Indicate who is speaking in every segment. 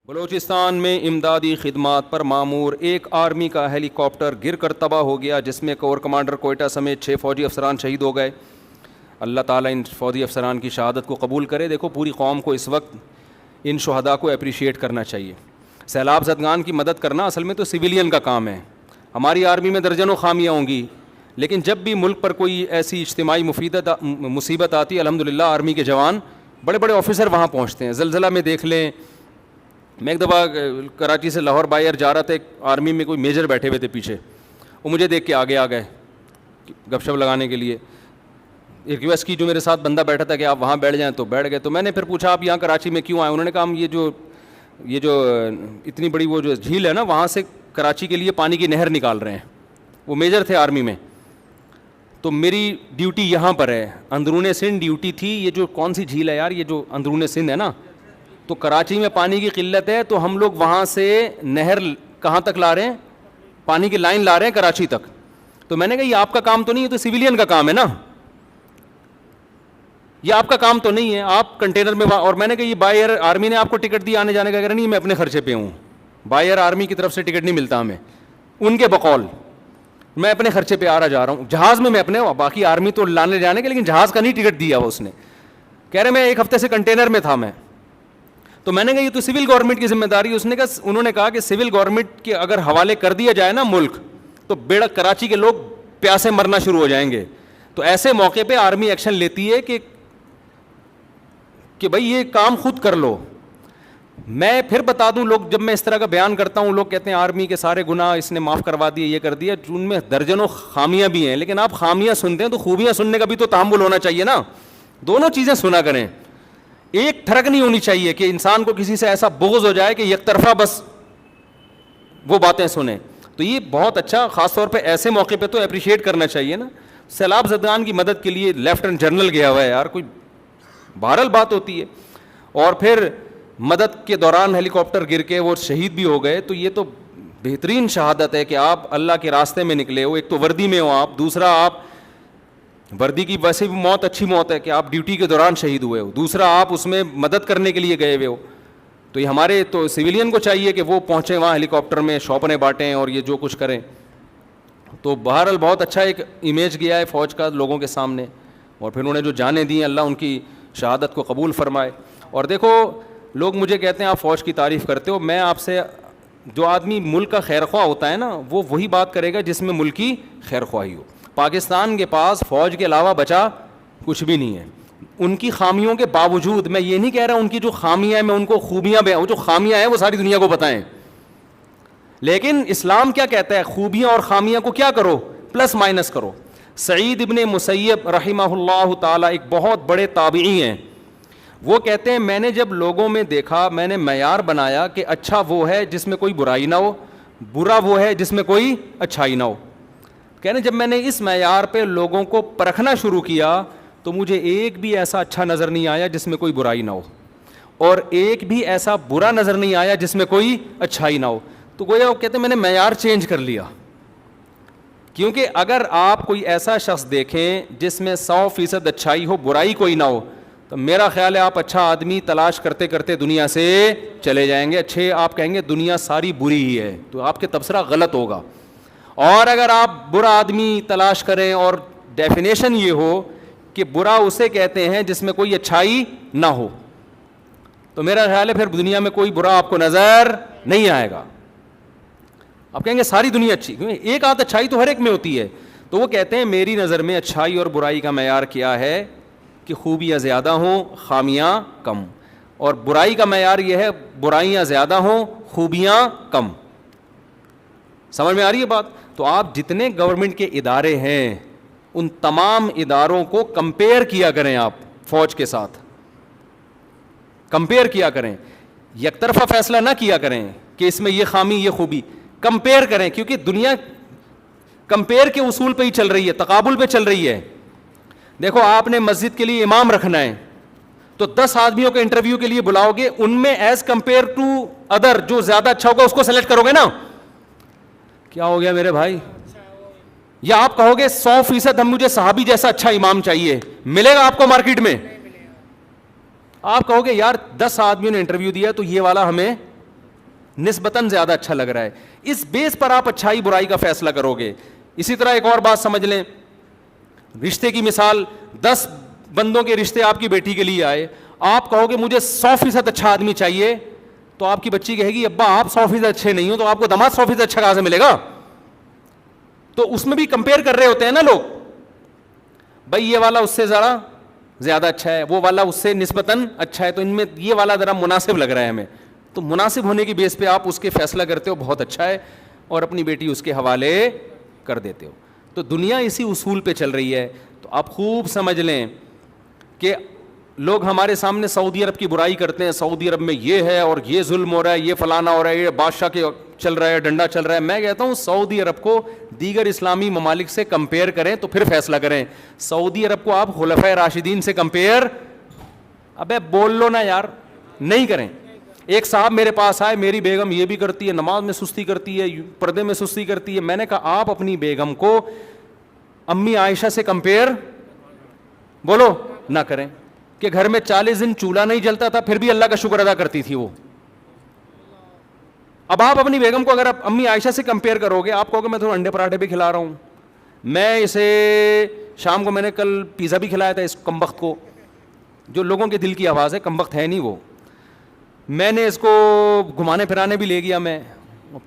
Speaker 1: بلوچستان میں امدادی خدمات پر معمور ایک آرمی کا ہیلی کاپٹر گر کر تباہ ہو گیا، جس میں کور کمانڈر کوئٹہ سمیت 6 فوجی افسران شہید ہو گئے۔ اللہ تعالیٰ ان فوجی افسران کی شہادت کو قبول کرے۔ دیکھو، پوری قوم کو اس وقت ان شہداء کو اپریشیٹ کرنا چاہیے۔ سیلاب زدگان کی مدد کرنا اصل میں تو سویلین کا کام ہے۔ ہماری آرمی میں درجنوں خامیاں ہوں گی، لیکن جب بھی ملک پر کوئی ایسی اجتماعی مصیبت آتی ہے، الحمدللہ آرمی کے جوان بڑے بڑے آفیسر وہاں پہنچتے ہیں۔ زلزلہ میں دیکھ لیں، میں ایک دفعہ کراچی سے لاہور بائر جا رہا تھا، ایک آرمی میں کوئی میجر بیٹھے ہوئے تھے پیچھے، وہ مجھے دیکھ کے آگے آ گئے گپ شپ لگانے کے لیے۔ ریکویسٹ کی جو میرے ساتھ بندہ بیٹھا تھا کہ آپ وہاں بیٹھ جائیں، تو بیٹھ گئے۔ تو میں نے پھر پوچھا آپ یہاں کراچی میں کیوں آئے؟ انہوں نے کہا ہم یہ جو اتنی بڑی وہ جو جھیل ہے نا، وہاں سے کراچی کے لیے پانی کی نہر نکال رہے ہیں۔ وہ میجر تھے آرمی میں۔ تو میری ڈیوٹی یہاں پر ہے، اندرون سندھ ڈیوٹی تھی۔ یہ جو کون سی جھیل ہے یار، یہ جو اندرون سندھ ہے نا، تو کراچی میں پانی کی قلت ہے، تو ہم لوگ وہاں سے نہر کہاں تک لا رہے ہیں؟ پانی کی لائن لا رہے ہیں کراچی تک۔ تو میں نے کہا یہ آپ کا کام تو نہیں، یہ تو سویلین کا کام ہے نا، یہ آپ کا کام تو نہیں ہے، آپ کنٹینر میں۔ اور میں نے کہا یہ بائی ایئر آرمی نے آپ کو ٹکٹ دیا آنے جانے کا؟ نہیں، میں اپنے خرچے پہ ہوں، بائی ایئر آرمی کی طرف سے ٹکٹ نہیں ملتا ہمیں، ان کے بقول میں اپنے خرچے پہ آ رہا جا رہا ہوں جہاز میں اپنے، باقی آرمی تو لانے جانے کے، لیکن جہاز کا نہیں ٹکٹ دیا وہ اس نے۔ کہہ رہے میں 1 ہفتے سے کنٹینر میں تھا میں۔ تو میں نے کہا یہ تو سول گورنمنٹ کی ذمہ داری ہے۔ انہوں نے کہا کہ سول گورنمنٹ کے اگر حوالے کر دیا جائے نا ملک، تو بیڑا کراچی کے لوگ پیاسے مرنا شروع ہو جائیں گے۔ تو ایسے موقع پہ آرمی ایکشن لیتی ہے کہ بھائی یہ کام خود کر لو۔ میں پھر بتا دوں، لوگ جب میں اس طرح کا بیان کرتا ہوں، لوگ کہتے ہیں آرمی کے سارے گناہ اس نے معاف کروا دیے، یہ کر دیا۔ ان میں درجنوں خامیاں بھی ہیں، لیکن آپ خامیاں سنتے ہیں تو خوبیاں سننے کا بھی تو تحمل ہونا چاہیے نا۔ دونوں چیزیں سنا کریں، ایک تھرک نہیں ہونی چاہیے کہ انسان کو کسی سے ایسا بغض ہو جائے کہ یک طرفہ بس وہ باتیں سنیں۔ تو یہ بہت اچھا، خاص طور پہ ایسے موقع پہ تو اپریشیٹ کرنا چاہیے نا۔ سیلاب زدگان کی مدد کے لیے لیفٹنٹ جنرل گیا ہوا ہے یار، کوئی بہرحال بات ہوتی ہے۔ اور پھر مدد کے دوران ہیلی کاپٹر گر کے وہ شہید بھی ہو گئے، تو یہ تو بہترین شہادت ہے کہ آپ اللہ کے راستے میں نکلے ہو۔ ایک تو وردی میں ہو آپ، دوسرا آپ وردی کی ویسے بھی موت اچھی موت ہے کہ آپ ڈیوٹی کے دوران شہید ہوئے ہو، دوسرا آپ اس میں مدد کرنے کے لیے گئے ہوئے ہو۔ تو یہ ہمارے تو سویلین کو چاہیے کہ وہ پہنچیں وہاں ہیلی کاپٹر میں، شوپنیں بانٹیں اور یہ جو کچھ کریں۔ تو بہرحال بہت اچھا ایک امیج گیا ہے فوج کا لوگوں کے سامنے، اور پھر انہوں نے جو جانیں دی، اللہ ان کی شہادت کو قبول فرمائے۔ اور دیکھو، لوگ مجھے کہتے ہیں آپ فوج کی تعریف کرتے ہو، میں آپ سے، جو آدمی ملک کا خیر خواہ ہوتا ہے نا، وہ وہی بات کرے گا جس میں ملک کی خیر خواہی ہو۔ پاکستان کے پاس فوج کے علاوہ بچا کچھ بھی نہیں ہے۔ ان کی خامیوں کے باوجود، میں یہ نہیں کہہ رہا ان کی جو خامیاں ہیں میں ان کو خوبیاں وہ جو خامیاں ہیں وہ ساری دنیا کو بتائیں، لیکن اسلام کیا کہتا ہے؟ خوبیاں اور خامیاں کو کیا کرو؟ پلس مائنس کرو۔ سعید ابن مسیب رحمہ اللہ تعالی ایک بہت بڑے تابعی ہیں، وہ کہتے ہیں میں نے جب لوگوں میں دیکھا، میں نے معیار بنایا کہ اچھا وہ ہے جس میں کوئی برائی نہ ہو، برا وہ ہے جس میں کوئی اچھائی نہ ہو۔ کہنے جب میں نے اس معیار پہ لوگوں کو پرکھنا شروع کیا تو مجھے ایک بھی ایسا اچھا نظر نہیں آیا جس میں کوئی برائی نہ ہو، اور ایک بھی ایسا برا نظر نہیں آیا جس میں کوئی اچھائی نہ ہو۔ تو گویا وہ کہتے ہیں میں نے معیار چینج کر لیا، کیونکہ اگر آپ کوئی ایسا شخص دیکھیں جس میں 100% اچھائی ہو، برائی کوئی نہ ہو، تو میرا خیال ہے آپ اچھا آدمی تلاش کرتے کرتے دنیا سے چلے جائیں گے۔ اچھے آپ کہیں گے دنیا ساری بری ہی ہے، تو آپ کے تبصرہ غلط ہوگا۔ اور اگر آپ برا آدمی تلاش کریں اور ڈیفینیشن یہ ہو کہ برا اسے کہتے ہیں جس میں کوئی اچھائی نہ ہو، تو میرا خیال ہے پھر دنیا میں کوئی برا آپ کو نظر نہیں آئے گا۔ آپ کہیں گے ساری دنیا اچھی، کیونکہ ایک آدھ اچھائی تو ہر ایک میں ہوتی ہے۔ تو وہ کہتے ہیں میری نظر میں اچھائی اور برائی کا معیار کیا ہے کہ خوبیاں زیادہ ہوں، خامیاں کم، اور برائی کا معیار یہ ہے برائیاں زیادہ ہوں، خوبیاں کم۔ سمجھ میں آ رہی ہے بات؟ تو آپ جتنے گورنمنٹ کے ادارے ہیں ان تمام اداروں کو کمپیئر کیا کریں، آپ فوج کے ساتھ کمپیئر کیا کریں، یک طرفہ فیصلہ نہ کیا کریں کہ اس میں یہ خامی یہ خوبی، کمپیئر کریں، کیونکہ دنیا کمپیئر کے اصول پہ ہی چل رہی ہے، تقابل پہ چل رہی ہے۔ دیکھو آپ نے مسجد کے لیے امام رکھنا ہے تو 10 آدمیوں کے انٹرویو کے لیے بلاؤ گے، ان میں ایز کمپیئر ٹو ادر جو زیادہ اچھا ہوگا اس کو سلیکٹ کرو گے نا۔ کیا ہو گیا میرے بھائی؟ یا آپ کہو گے 100% ہم مجھے صحابی جیسا اچھا امام چاہیے، ملے گا آپ کو مارکیٹ میں؟ آپ کہو گے یار 10 آدمیوں نے انٹرویو دیا تو یہ والا ہمیں نسبتاً زیادہ اچھا لگ رہا ہے. اس بیس پر آپ اچھائی برائی کا فیصلہ کرو گے. اسی طرح ایک اور بات سمجھ لیں, رشتے کی مثال, 10 بندوں کے رشتے آپ کی بیٹی کے لیے آئے, آپ کہو گے مجھے 100% اچھا آدمی چاہیے, تو آپ کی بچی کہے گی ابا آپ 100% اچھے نہیں ہو, تو آپ کو داماد 100% اچھا کہاں سے ملے گا؟ تو اس میں بھی کمپیئر کر رہے ہوتے ہیں نا لوگ, بھائی یہ والا اس سے ذرا زیادہ اچھا ہے, وہ والا اس سے نسبتاً اچھا ہے, تو ان میں یہ والا ذرا مناسب لگ رہا ہے ہمیں. تو مناسب ہونے کی بیس پہ آپ اس کے فیصلہ کرتے ہو بہت اچھا ہے, اور اپنی بیٹی اس کے حوالے کر دیتے ہو. تو دنیا اسی اصول پہ چل رہی ہے. تو آپ خوب سمجھ لیں کہ لوگ ہمارے سامنے سعودی عرب کی برائی کرتے ہیں, سعودی عرب میں یہ ہے اور یہ ظلم ہو رہا ہے, یہ فلانا ہو رہا ہے, یہ بادشاہ کے چل رہا ہے, ڈنڈا چل رہا ہے. میں کہتا ہوں سعودی عرب کو دیگر اسلامی ممالک سے کمپیئر کریں تو پھر فیصلہ کریں. سعودی عرب کو آپ خلفائے راشدین سے کمپیئر, ابے بول لو نا یار, نہیں کریں. ایک صاحب میرے پاس آئے, میری بیگم یہ بھی کرتی ہے, نماز میں سستی کرتی ہے, پردے میں سستی کرتی ہے. میں نے کہا آپ اپنی بیگم کو امی عائشہ سے کمپیئر بولو نہ کریں, کہ گھر میں 40 دن چولہا نہیں جلتا تھا پھر بھی اللہ کا شکر ادا کرتی تھی وہ. اب آپ اپنی بیگم کو اگر آپ امی عائشہ سے کمپیئر کرو گے, آپ کہو گے میں تھوڑا انڈے پراٹھے بھی کھلا رہا ہوں, میں اسے شام کو میں نے کل پیزا بھی کھلایا تھا اس کمبخت کو, جو لوگوں کے دل کی آواز ہے, کمبخت ہے نہیں وہ, میں نے اس کو گھمانے پھرانے بھی لے گیا میں,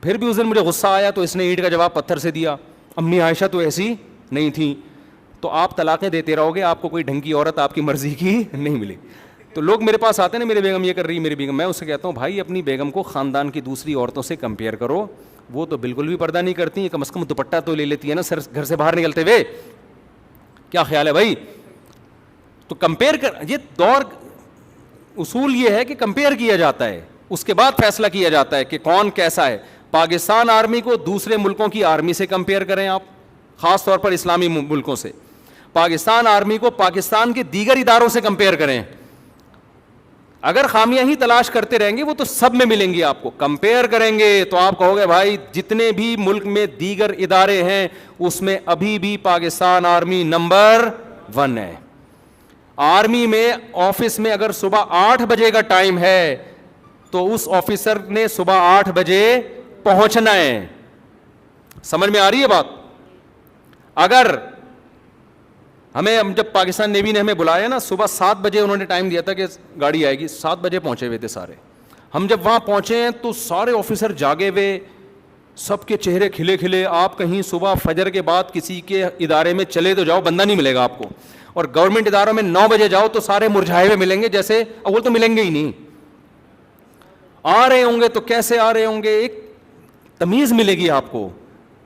Speaker 1: پھر بھی اس دن مجھے غصہ آیا تو اس نے اینٹ کا جواب پتھر سے دیا, امی عائشہ تو ایسی نہیں تھی. تو آپ طلاقیں دیتے رہو گے, آپ کو کوئی ڈھنگ کی عورت آپ کی مرضی کی نہیں ملے. تو لوگ میرے پاس آتے ہیں نا, میری بیگم یہ کر رہی ہے, میری بیگم, میں اسے کہتا ہوں بھائی اپنی بیگم کو خاندان کی دوسری عورتوں سے کمپیئر کرو, وہ تو بالکل بھی پردہ نہیں کرتی ہیں, کم از کم دوپٹہ تو لے لیتی ہے نا سر گھر سے باہر نکلتے ہوئے. کیا خیال ہے بھائی؟ تو کمپیئر کر, یہ دور اصول یہ ہے کہ کمپیئر کیا جاتا ہے, اس کے بعد فیصلہ کیا جاتا ہے کہ کون کیسا ہے. پاکستان آرمی کو دوسرے ملکوں کی آرمی سے کمپیئر کریں آپ, خاص طور پر اسلامی ملکوں سے. پاکستان آرمی کو پاکستان کے دیگر اداروں سے کمپیئر کریں. اگر خامیاں ہی تلاش کرتے رہیں گے وہ تو سب میں ملیں گی آپ کو. کمپیئر کریں گے تو آپ کہو گے بھائی جتنے بھی ملک میں دیگر ادارے ہیں اس میں ابھی بھی پاکستان آرمی نمبر 1 ہے. آرمی میں آفس میں اگر صبح 8 بجے کا ٹائم ہے تو اس آفیسر نے صبح 8 بجے پہنچنا ہے. سمجھ میں آ رہی ہے بات؟ اگر ہم جب پاکستان نیوی نے ہمیں بلایا نا, صبح 7 بجے انہوں نے ٹائم دیا تھا کہ گاڑی آئے گی, 7 بجے پہنچے ہوئے تھے سارے. ہم جب وہاں پہنچے ہیں تو سارے آفیسر جاگے ہوئے, سب کے چہرے کھلے کھلے. آپ کہیں صبح فجر کے بعد کسی کے ادارے میں چلے تو جاؤ, بندہ نہیں ملے گا آپ کو. اور گورنمنٹ اداروں میں 9 بجے جاؤ تو سارے مرجھائے ہوئے ملیں گے, جیسے اول تو ملیں گے ہی نہیں, آ رہے ہوں گے تو کیسے آ رہے ہوں گے. ایک تمیز ملے گی آپ کو,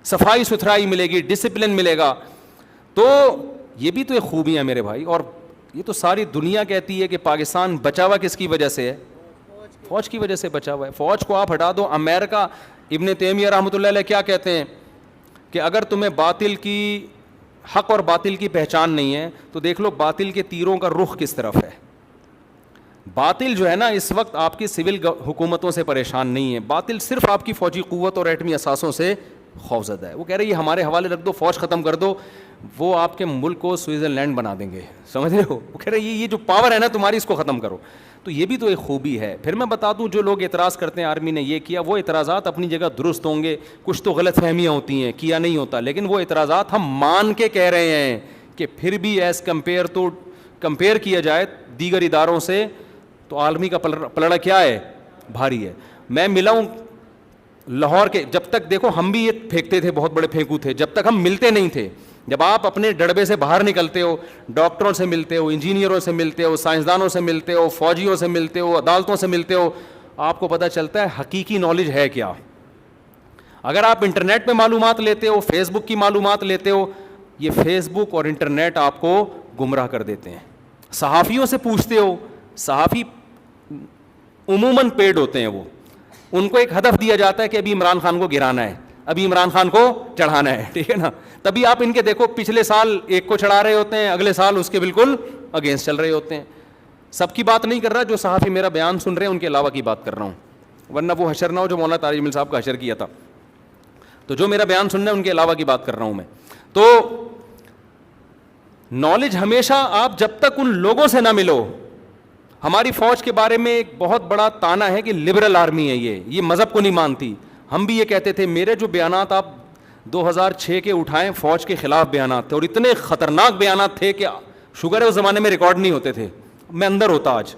Speaker 1: صفائی ستھرائی ملے گی, ڈسپلن ملے گا. تو یہ بھی تو ایک خوبیاں ہیں میرے بھائی. اور یہ تو ساری دنیا کہتی ہے کہ پاکستان بچا ہوا کس کی وجہ سے ہے؟ فوج کی وجہ سے بچا ہوا ہے. فوج کو آپ ہٹا دو. امریکہ, ابن تیمیہ رحمۃ اللہ علیہ کیا کہتے ہیں کہ اگر تمہیں باطل کی, حق اور باطل کی پہچان نہیں ہے تو دیکھ لو باطل کے تیروں کا رخ کس طرف ہے. باطل جو ہے نا اس وقت آپ کی سول حکومتوں سے پریشان نہیں ہے, باطل صرف آپ کی فوجی قوت اور ایٹمی اثاثوں سے خوفزدہ ہے. وہ کہہ رہے ہیں یہ ہمارے حوالے رکھ دو, فوج ختم کر دو, وہ آپ کے ملک کو سوئٹزرلینڈ بنا دیں گے. سمجھ رہے ہو؟ وہ کہہ رہے ہیں یہ جو پاور ہے نا تمہاری, اس کو ختم کرو. تو یہ بھی تو ایک خوبی ہے. پھر میں بتا دوں جو لوگ اعتراض کرتے ہیں آرمی نے یہ کیا, وہ اعتراضات اپنی جگہ درست ہوں گے. کچھ تو غلط فہمیاں ہوتی ہیں, کیا نہیں ہوتا, لیکن وہ اعتراضات ہم مان کے کہہ رہے ہیں کہ پھر بھی ایز کمپیئر کیا جائے دیگر اداروں سے تو آرمی کا پلڑا کیا ہے, بھاری ہے. میں ملا ہوں لاہور کے, جب تک دیکھو ہم بھی یہ پھینکتے تھے, بہت بڑے پھینکو تھے, جب تک ہم ملتے نہیں تھے. جب آپ اپنے ڈڑبے سے باہر نکلتے ہو, ڈاکٹروں سے ملتے ہو, انجینئروں سے ملتے ہو, سائنسدانوں سے ملتے ہو, فوجیوں سے ملتے ہو, عدالتوں سے ملتے ہو, آپ کو پتہ چلتا ہے حقیقی نالج ہے کیا. اگر آپ انٹرنیٹ پہ معلومات لیتے ہو, فیس بک کی معلومات لیتے ہو, یہ فیس بک اور انٹرنیٹ آپ کو گمراہ کر دیتے ہیں. صحافیوں سے پوچھتے ہو, صحافی عموماً پیڈ ہوتے ہیں, وہ ان کو ایک ہدف دیا جاتا ہے کہ ابھی عمران خان کو گرانا ہے, ابھی عمران خان کو چڑھانا ہے, ٹھیک ہے نا. تبھی آپ ان کے دیکھو پچھلے سال ایک کو چڑھا رہے ہوتے ہیں, اگلے سال اس کے بالکل اگینسٹ چل رہے ہوتے ہیں. سب کی بات نہیں کر رہا, جو صحافی میرا بیان سن رہے ہیں ان کے علاوہ کی بات کر رہا ہوں, ورنہ وہ حشر نہ ہو جو مولانا طارق جمیل صاحب کا حشر کیا تھا. تو جو میرا بیان سننا ہے ان کے علاوہ کی بات کر رہا ہوں میں. تو نالج ہمیشہ آپ جب تک ان لوگوں سے نہ ملو, ہماری فوج کے بارے میں ایک بہت بڑا تانا ہے کہ لبرل آرمی ہے یہ مذہب کو نہیں مانتی. ہم بھی یہ کہتے تھے. میرے جو بیانات آپ 2006 کے اٹھائیں فوج کے خلاف بیانات تھے, اور اتنے خطرناک بیانات تھے کہ شوگر ہے اس زمانے میں ریکارڈ نہیں ہوتے تھے, میں اندر ہوتا آج.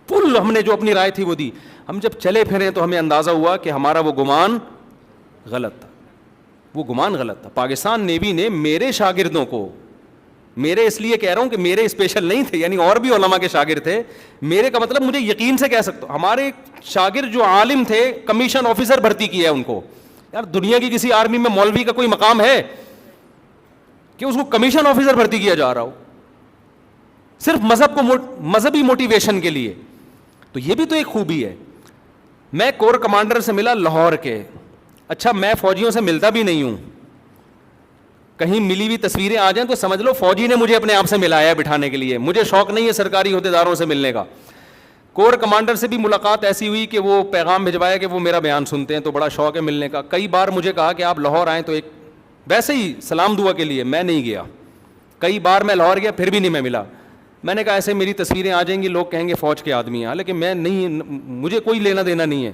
Speaker 1: پل ہم نے جو اپنی رائے تھی وہ دی. ہم جب چلے پھرے تو ہمیں اندازہ ہوا کہ ہمارا وہ گمان غلط تھا, وہ گمان غلط تھا. پاکستان نیوی نے میرے شاگردوں کو, میرے اس لیے کہہ رہا ہوں کہ میرے اسپیشل نہیں تھے, یعنی اور بھی علماء کے شاگرد تھے, میرے کا مطلب مجھے یقین سے کہہ سکتا ہوں, ہمارے شاگرد جو عالم تھے کمیشن آفیسر بھرتی کیا ہے ان کو. یار دنیا کی کسی آرمی میں مولوی کا کوئی مقام ہے کہ اس کو کمیشن آفیسر بھرتی کیا جا رہا ہو صرف مذہب کو مذہبی موٹیویشن کے لیے؟ تو یہ بھی تو ایک خوبی ہے. میں کور کمانڈر سے ملا لاہور کے. اچھا میں فوجیوں سے ملتا بھی نہیں ہوں, کہیں ملی ہوئی تصویریں آ جائیں تو سمجھ لو فوجی نے مجھے اپنے آپ سے ملایا بٹھانے کے لیے. مجھے شوق نہیں ہے سرکاری عہدیداروں سے ملنے کا. کور کمانڈر سے بھی ملاقات ایسی ہوئی کہ وہ پیغام بھجوایا کہ وہ میرا بیان سنتے ہیں تو بڑا شوق ہے ملنے کا. کئی بار مجھے کہا کہ آپ لاہور آئیں تو ایک ویسے ہی سلام دعا کے لیے, میں نہیں گیا. کئی بار میں لاہور گیا پھر بھی نہیں میں ملا. میں نے کہا ایسے میری تصویریں آ جائیں گی لوگ کہیں گے فوج کے آدمی ہیں, لیکن میں نہیں, مجھے کوئی لینا دینا نہیں ہے.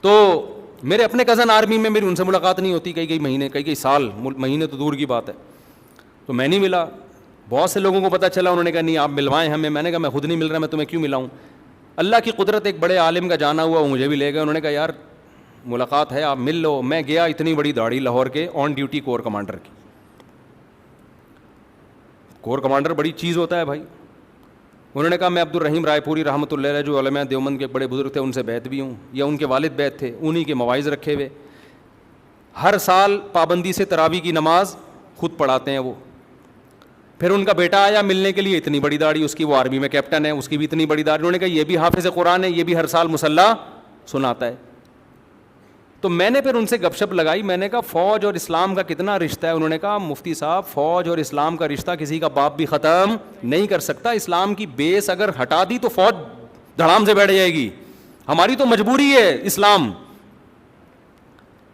Speaker 1: تو میرے اپنے کزن آرمی میں میری ان سے ملاقات نہیں ہوتی کئی مہینے, کئی سال, مہینے تو دور کی بات ہے. تو میں نہیں ملا. بہت سے لوگوں کو پتہ چلا, انہوں نے کہا نہیں آپ ملوائیں ہمیں. میں نے کہا میں خود نہیں مل رہا, میں تمہیں کیوں ملاؤں. اللہ کی قدرت, ایک بڑے عالم کا جانا ہوا وہ مجھے بھی لے گئے. انہوں نے کہا یار ملاقات ہے آپ مل لو. میں گیا, اتنی بڑی داڑھی لاہور کے آن ڈیوٹی کور کمانڈر کی. کور کمانڈر بڑی چیز ہوتا ہے بھائی. انہوں نے کہا میں عبد الرحیم رائے پوری رحمۃ اللہ علیہ جو علماء دیوبند کے بڑے بزرگ تھے ان سے بیعت بھی ہوں, یا ان کے والد بیعت تھے, انہی کے مواعظ رکھے ہوئے. ہر سال پابندی سے تراویح کی نماز خود پڑھاتے ہیں وہ. پھر ان کا بیٹا آیا ملنے کے لیے, اتنی بڑی داڑھی اس کی, وہ آرمی میں کیپٹن ہے, اس کی بھی اتنی بڑی داڑھی. انہوں نے کہا یہ بھی حافظ قرآن ہے, یہ بھی ہر سال مصلی سناتا ہے. تو میں نے پھر ان سے گپ شپ لگائی. میں نے کہا فوج اور اسلام کا کتنا رشتہ ہے؟ انہوں نے کہا مفتی صاحب فوج اور اسلام کا رشتہ کسی کا باپ بھی ختم نہیں کر سکتا. اسلام کی بیس اگر ہٹا دی تو فوج دھڑام سے بیٹھ جائے گی. ہماری تو مجبوری ہے اسلام,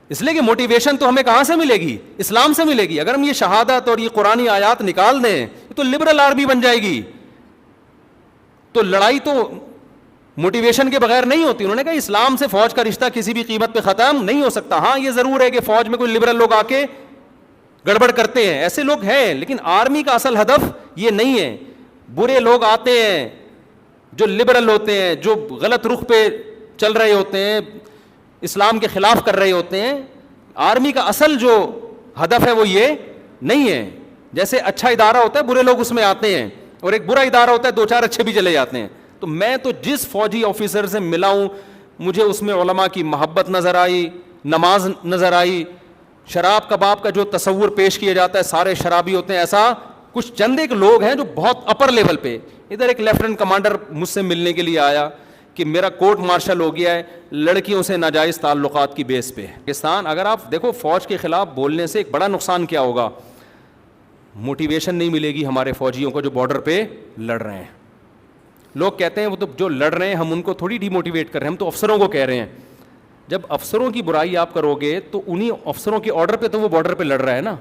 Speaker 1: اس لیے کہ موٹیویشن تو ہمیں کہاں سے ملے گی؟ اسلام سے ملے گی. اگر ہم یہ شہادت اور یہ قرآنی آیات نکال دیں تو لبرل آرمی بن جائے گی. تو لڑائی تو موٹیویشن کے بغیر نہیں ہوتی. انہوں نے کہا اسلام سے فوج کا رشتہ کسی بھی قیمت پہ ختم نہیں ہو سکتا. ہاں یہ ضرور ہے کہ فوج میں کوئی لبرل لوگ آ کے گڑبڑ کرتے ہیں, ایسے لوگ ہیں, لیکن آرمی کا اصل ہدف یہ نہیں ہے. برے لوگ آتے ہیں جو لبرل ہوتے ہیں, جو غلط رخ پہ چل رہے ہوتے ہیں, اسلام کے خلاف کر رہے ہوتے ہیں. آرمی کا اصل جو ہدف ہے وہ یہ نہیں ہے. جیسے اچھا ادارہ ہوتا ہے برے لوگ اس میں آتے ہیں, اور ایک برا ادارہ ہوتا ہے دو چار اچھے بھی چلے جاتے ہیں. تو میں تو جس فوجی آفیسر سے ملا ہوں مجھے اس میں علماء کی محبت نظر آئی, نماز نظر آئی. شراب کباب کا جو تصور پیش کیا جاتا ہے سارے شرابی ہوتے ہیں, ایسا کچھ چند ایک لوگ ہیں جو بہت اپر لیول پہ. ادھر ایک لیفٹنٹ کمانڈر مجھ سے ملنے کے لیے آیا کہ میرا کورٹ مارشل ہو گیا ہے لڑکیوں سے ناجائز تعلقات کی بیس پہ. پاکستان اگر آپ دیکھو فوج کے خلاف بولنے سے ایک بڑا نقصان کیا ہوگا, موٹیویشن نہیں ملے گی ہمارے فوجیوں کو جو بارڈر پہ لڑ رہے ہیں. لوگ کہتے ہیں وہ تو جو لڑ رہے ہیں ہم ان کو تھوڑی ڈی موٹیویٹ کر رہے ہیں, ہم تو افسروں کو کہہ رہے ہیں. جب افسروں کی برائی آپ کرو گے تو انہی افسروں کے آرڈر پہ تو وہ بارڈر پہ لڑ رہا ہے نا.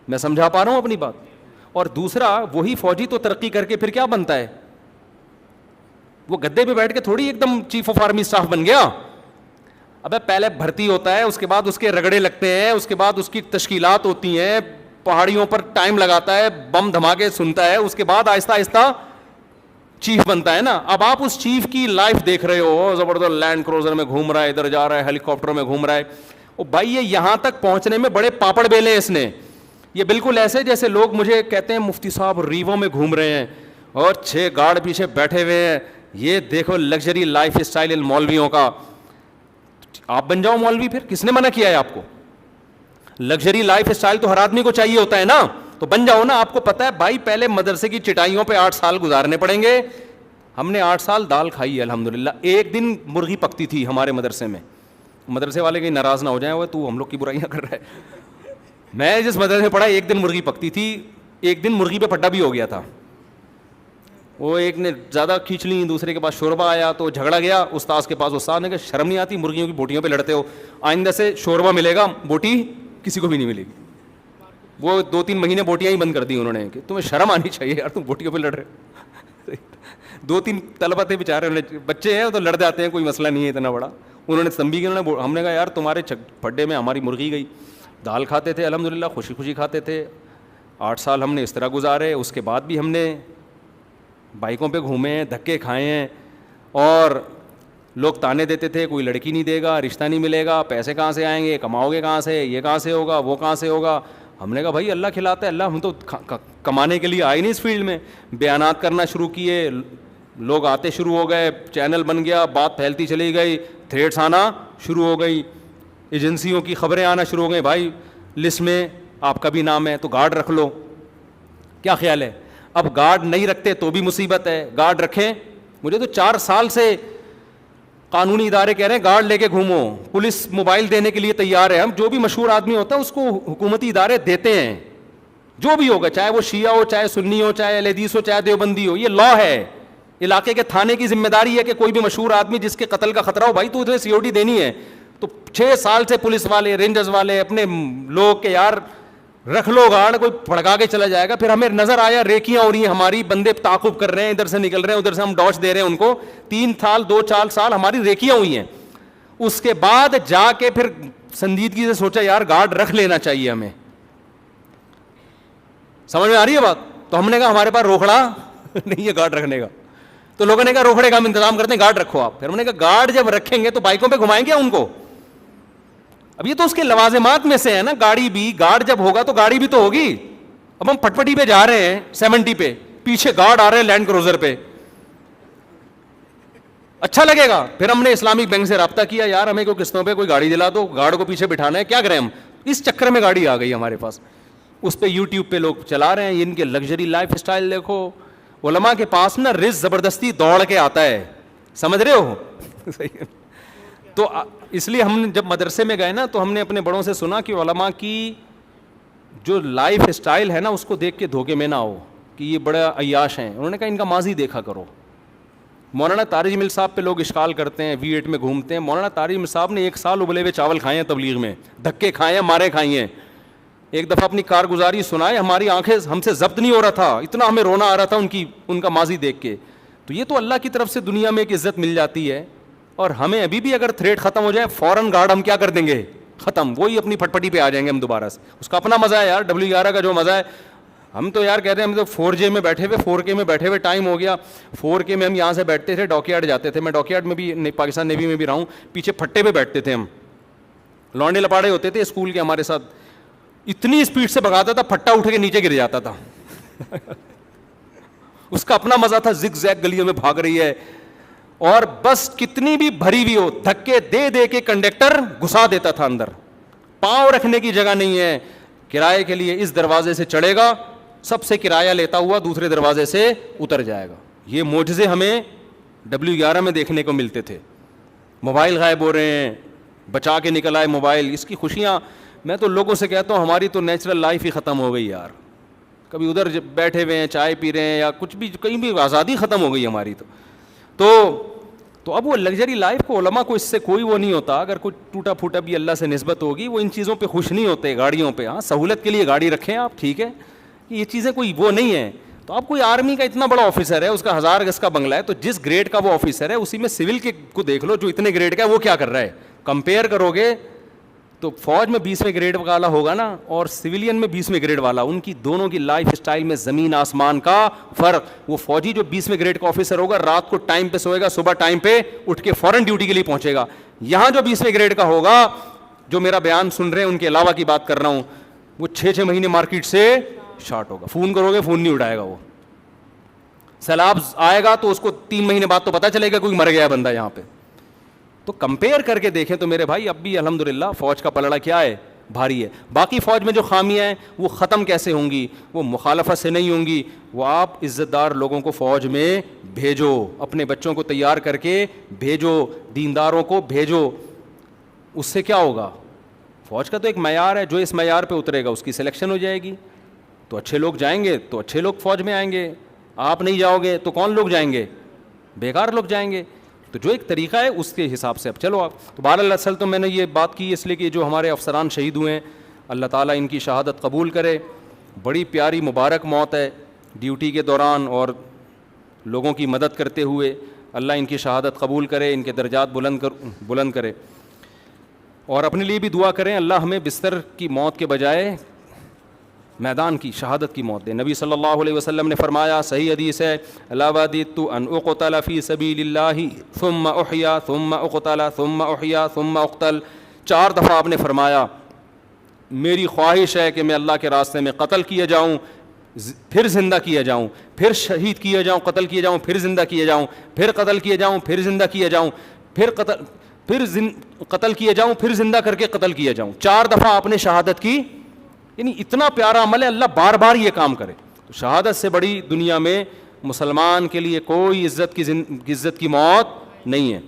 Speaker 1: میں سمجھا پا رہا ہوں اپنی بات. اور دوسرا وہی فوجی تو ترقی کر کے پھر کیا بنتا ہے, وہ گدے پہ بیٹھ کے تھوڑی ایک دم چیف آف آرمی اسٹاف بن گیا. ابے پہلے بھرتی ہوتا ہے, اس کے بعد اس کے رگڑے لگتے ہیں, اس کے بعد اس کی تشکیلات ہوتی ہیں, پہاڑیوں پر ٹائم لگاتا ہے, بم دھماکے سنتا ہے, اس کے بعد آہستہ آہستہ چیف بنتا ہے نا. اب آپ اس چیف کی لائف دیکھ رہے ہو, زبردست لینڈ کروزر میں گھوم رہا ہے, ادھر جا رہا ہے, ہیلی کاپٹر میں گھوم رہا ہے. او بھائی یہ یہاں تک پہنچنے میں بڑے پاپڑ بیلے ہیں اس نے. یہ بالکل ایسے جیسے لوگ مجھے کہتے ہیں مفتی صاحب ریووں میں گھوم رہے ہیں اور 6 گارڈ پیچھے بیٹھے ہوئے ہیں, یہ دیکھو لگژری لائف اسٹائل ان مولویوں کا. آپ بن جاؤ مولوی, پھر کس نے منع کیا ہے آپ کو؟ لگژری لائف اسٹائل تو ہر آدمی کو چاہیے ہوتا ہے نا, تو بن جاؤ نا. آپ کو پتہ ہے بھائی پہلے مدرسے کی چٹائیوں پہ 8 سال گزارنے پڑیں گے. ہم نے 8 سال دال کھائی ہے الحمدللہ. ایک دن مرغی پکتی تھی ہمارے مدرسے میں. مدرسے والے کہیں ناراض نہ ہو جائیں, وہ تو ہم لوگ کی برائیاں کر رہا ہے. میں جس مدرسے میں پڑھا ایک دن مرغی پکتی تھی, ایک دن مرغی پہ پٹا بھی ہو گیا تھا. وہ ایک نے زیادہ کھینچ لی, دوسرے کے پاس شوربہ آیا تو جھگڑا گیا استاذ کے پاس. استاد نے کہا شرم نہیں آتی, مرغیوں کی بوٹیوں پہ لڑتے ہو, آئندہ سے شوربہ ملے گا, بوٹی کسی کو بھی نہیں ملے گی. وہ 2-3 مہینے بوٹیاں ہی بند کر دی انہوں نے کہ تمہیں شرم آنی چاہیے یار, تم بوٹیوں پہ لڑ رہے. 2-3 طلبہ تھے بیچارے, بچے ہیں تو لڑ جاتے ہیں, کوئی مسئلہ نہیں ہے اتنا بڑا. انہوں نے تنبیہ کی, انہوں نے, ہم نے کہا یار تمہارے پھڈے میں ہماری مرغی گئی. دال کھاتے تھے الحمدللہ, خوشی خوشی کھاتے تھے. 8 سال ہم نے اس طرح گزارے. اس کے بعد بھی ہم نے بائکوں پہ گھومے ہیں, دھکے کھائے ہیں, اور لوگ تانے دیتے تھے کوئی لڑکی نہیں دے گا, رشتہ نہیں ملے گا, پیسے کہاں سے آئیں گے, کماؤ گے کہاں سے, یہ کہاں سے ہوگا, وہ کہاں سے ہوگا. ہم نے کہا بھائی اللہ کھلاتا ہے, اللہ, ہم تو کمانے کے لیے آئے نہیں اس فیلڈ میں. بیانات کرنا شروع کیے, لوگ آتے شروع ہو گئے, چینل بن گیا, بات پھیلتی چلی گئی, تھریٹس آنا شروع ہو گئی, ایجنسیوں کی خبریں آنا شروع ہو گئی, بھائی لسٹ میں آپ کا بھی نام ہے تو گارڈ رکھ لو. کیا خیال ہے؟ اب گارڈ نہیں رکھتے تو بھی مصیبت ہے, گارڈ رکھیں. مجھے تو 4 سال سے قانونی ادارے کہہ رہے ہیں گارڈ لے کے گھومو, پولیس موبائل دینے کے لیے تیار ہے. ہم جو بھی مشہور آدمی ہوتا ہے اس کو حکومتی ادارے دیتے ہیں, جو بھی ہوگا, چاہے وہ شیعہ ہو, چاہے سنی ہو, چاہے اہل حدیث ہو, چاہے دیوبندی ہو. یہ لا ہے, علاقے کے تھانے کی ذمہ داری ہے کہ کوئی بھی مشہور آدمی جس کے قتل کا خطرہ ہو, بھائی تو ادھر سیکورٹی دینی ہے. تو 6 سال سے پولیس والے, رینجرز والے, اپنے لوگ کے یار رکھ لو گارڈ, کوئی بھڑکا کے چلا جائے گا. پھر ہمیں نظر آیا ریکیاں ہو رہی ہیں ہماری, بندے تعاقب کر رہے ہیں, ادھر سے نکل رہے ہیں, ادھر سے ہم ڈاش دے رہے ہیں ان کو. 3 سال 2-4 سال ہماری ریکیاں ہوئی ہیں. اس کے بعد جا کے پھر سنجیدگی سے سوچا یار گارڈ رکھ لینا چاہیے ہمیں. سمجھ میں آ رہی ہے بات؟ تو ہم نے کہا ہمارے پاس روکڑا نہیں ہے گارڈ رکھنے کا. تو لوگوں نے کہا روکڑے کا ہم انتظام کرتے ہیں, گارڈ رکھو آپ. پھر ہم نے کہا گارڈ جب رکھیں گے تو بائکوں پہ گھمائیں گے ان کو. اب یہ تو اس کے لوازمات میں سے ہے نا, گاڑی بھی, گارڈ جب ہوگا تو گاڑی بھی تو ہوگی. اب ہم پٹپٹی پہ جا رہے ہیں 70 پہ, پیچھے گارڈ آ رہے ہیں لینڈ کروزر پہ, اچھا لگے گا؟ پھر ہم نے اسلامک بینک سے رابطہ کیا, یار ہمیں کوئی قسطوں پہ کوئی گاڑی دلا دو, گارڈ کو پیچھے بٹھانا ہے, کیا کریں ہم. اس چکر میں گاڑی آ گئی ہمارے پاس. اس پہ یوٹیوب پہ لوگ چلا رہے ہیں, ان کے لگژری لائف اسٹائل دیکھو. علماء کے پاس نا رزق زبردستی دوڑ کے آتا ہے, سمجھ رہے ہو؟ تو اس لیے ہم جب مدرسے میں گئے نا تو ہم نے اپنے بڑوں سے سنا کہ علماء کی جو لائف اسٹائل ہے نا اس کو دیکھ کے دھوکے میں نہ ہو کہ یہ بڑا عیاش ہیں. انہوں نے کہا ان کا ماضی دیکھا کرو. مولانا طارق جمیل صاحب پہ لوگ اشکال کرتے ہیں, V8 میں گھومتے ہیں. مولانا طارق جمیل صاحب نے 1 سال ابلے ہوئے چاول کھائے ہیں تبلیغ میں, دھکے کھائے ہیں, مارے کھائی ہیں. ایک دفعہ اپنی کارگزاری سنائے, ہماری آنکھیں ہم سے ضبط نہیں ہو رہا تھا, اتنا ہمیں رونا آ رہا تھا ان کا ماضی دیکھ کے. تو یہ تو اللہ کی طرف سے دنیا میں ایک عزت مل جاتی ہے. اور ہمیں ابھی بھی اگر تھریٹ ختم ہو جائے فوراً گارڈ ہم کیا کر دیں گے, ختم, وہی اپنی پھٹپٹی پہ آ جائیں گے ہم دوبارہ سے. اس کا اپنا مزہ ہے یار, W11 کا جو مزہ ہے. ہم تو یار کہتے ہیں ہم تو 4J میں بیٹھے ہوئے, 4K میں بیٹھے ہوئے ٹائم ہو گیا. 4K میں ہم یہاں سے بیٹھتے تھے, ڈاک یارڈ جاتے تھے. میں ڈاک یارڈ میں بھی پاکستان نیوی میں بھی رہا ہوں, پیچھے پھٹے پہ بیٹھتے تھے ہم. لونڈے لپاڑے ہوتے تھے اسکول کے ہمارے ساتھ, اتنی اسپیڈ سے بھگاتا تھا پھٹا اٹھ کے نیچے گر جاتا تھا. اس کا اپنا مزہ تھا, زگ زیگ گلیوں میں بھاگ رہی ہے. اور بس کتنی بھی بھری ہوئی ہو, دھکے دے دے کے کنڈکٹر گھسا دیتا تھا اندر. پاؤں رکھنے کی جگہ نہیں ہے, کرائے کے لیے اس دروازے سے چڑھے گا, سب سے کرایہ لیتا ہوا دوسرے دروازے سے اتر جائے گا. یہ معجزے ہمیں W11 میں دیکھنے کو ملتے تھے. موبائل غائب ہو رہے ہیں, بچا کے نکل آئے موبائل, اس کی خوشیاں. میں تو لوگوں سے کہتا ہوں ہماری تو نیچرل لائف ہی ختم ہو گئی یار. کبھی ادھر بیٹھے ہوئے ہیں چائے پی رہے ہیں یا کچھ بھی, کہیں بھی آزادی ختم ہو گئی ہماری. تو اب وہ لگژری لائف کو علماء کو اس سے کوئی وہ نہیں ہوتا. اگر کوئی ٹوٹا پھوٹا بھی اللہ سے نسبت ہوگی, وہ ان چیزوں پہ خوش نہیں ہوتے, گاڑیوں پہ. ہاں سہولت کے لیے گاڑی رکھیں آپ, ٹھیک ہے, یہ چیزیں کوئی وہ نہیں ہیں. تو اب کوئی آرمی کا اتنا بڑا آفیسر ہے, اس کا 1000 گز کا بنگلہ ہے, تو جس گریڈ کا وہ آفیسر ہے اسی میں سول کے کو دیکھ لو جو اتنے گریڈ کا ہے وہ کیا کر رہا ہے. کمپیئر کرو گے تو فوج میں 20ویں گریڈ والا ہوگا نا, اور سویلین میں 20ویں گریڈ والا, ان کی دونوں کی لائف اسٹائل میں زمین آسمان کا فرق. وہ فوجی جو 20ویں گریڈ کا آفیسر ہوگا رات کو ٹائم پہ سوئے گا, صبح ٹائم پہ اٹھ کے فوراً ڈیوٹی کے لیے پہنچے گا. یہاں جو 20ویں گریڈ کا ہوگا, جو میرا بیان سن رہے ہیں ان کے علاوہ کی بات کر رہا ہوں, وہ 6 مہینے مارکیٹ سے شارٹ ہوگا. فون کرو گے فون نہیں اٹھائے گا. وہ سیلاب آئے گا تو اس کو 3 مہینے بعد تو پتہ چلے گا کوئی مر گیا بندہ یہاں پہ. تو کمپیئر کر کے دیکھیں تو میرے بھائی اب بھی الحمدللہ فوج کا پلڑا کیا ہے, بھاری ہے. باقی فوج میں جو خامیاں ہیں وہ ختم کیسے ہوں گی, وہ مخالفت سے نہیں ہوں گی. وہ آپ عزت دار لوگوں کو فوج میں بھیجو, اپنے بچوں کو تیار کر کے بھیجو, دینداروں کو بھیجو. اس سے کیا ہوگا, فوج کا تو ایک معیار ہے, جو اس معیار پہ اترے گا اس کی سلیکشن ہو جائے گی. تو اچھے لوگ جائیں گے تو اچھے لوگ فوج میں آئیں گے, آپ نہیں جاؤ گے تو کون لوگ جائیں گے, بیکار لوگ جائیں گے. تو جو ایک طریقہ ہے اس کے حساب سے اب چلو آپ. تو بہرحال اصل تو میں نے یہ بات کی اس لیے کہ جو ہمارے افسران شہید ہوئے ہیں اللہ تعالیٰ ان کی شہادت قبول کرے. بڑی پیاری مبارک موت ہے ڈیوٹی کے دوران اور لوگوں کی مدد کرتے ہوئے. اللہ ان کی شہادت قبول کرے, ان کے درجات بلند کرے. اور اپنے لیے بھی دعا کریں, اللہ ہمیں بستر کی موت کے بجائے میدان کی شہادت کی موت دے. نبی صلی اللہ علیہ وسلم نے فرمایا, صحیح حدیث ہے, لا وددت ان اقتل فی سبیل اللہ ثم احیا ثم اقتل ثم احیا ثم اقتل. 4 دفعہ آپ نے فرمایا میری خواہش ہے کہ میں اللہ کے راستے میں قتل کیا جاؤں, پھر زندہ کیا جاؤں, پھر شہید کیا جاؤں, قتل کیا جاؤں, پھر زندہ کیا جاؤں, پھر قتل کیا جاؤں, پھر زندہ کیا جاؤں, پھر قتل کیا جاؤں, پھر زندہ کر کے قتل کیا جاؤں. 4 دفعہ آپ نے شہادت کی. یعنی اتنا پیارا عمل ہے, اللہ بار بار یہ کام کرے. تو شہادت سے بڑی دنیا میں مسلمان کے لیے کوئی عزت کی موت نہیں ہے.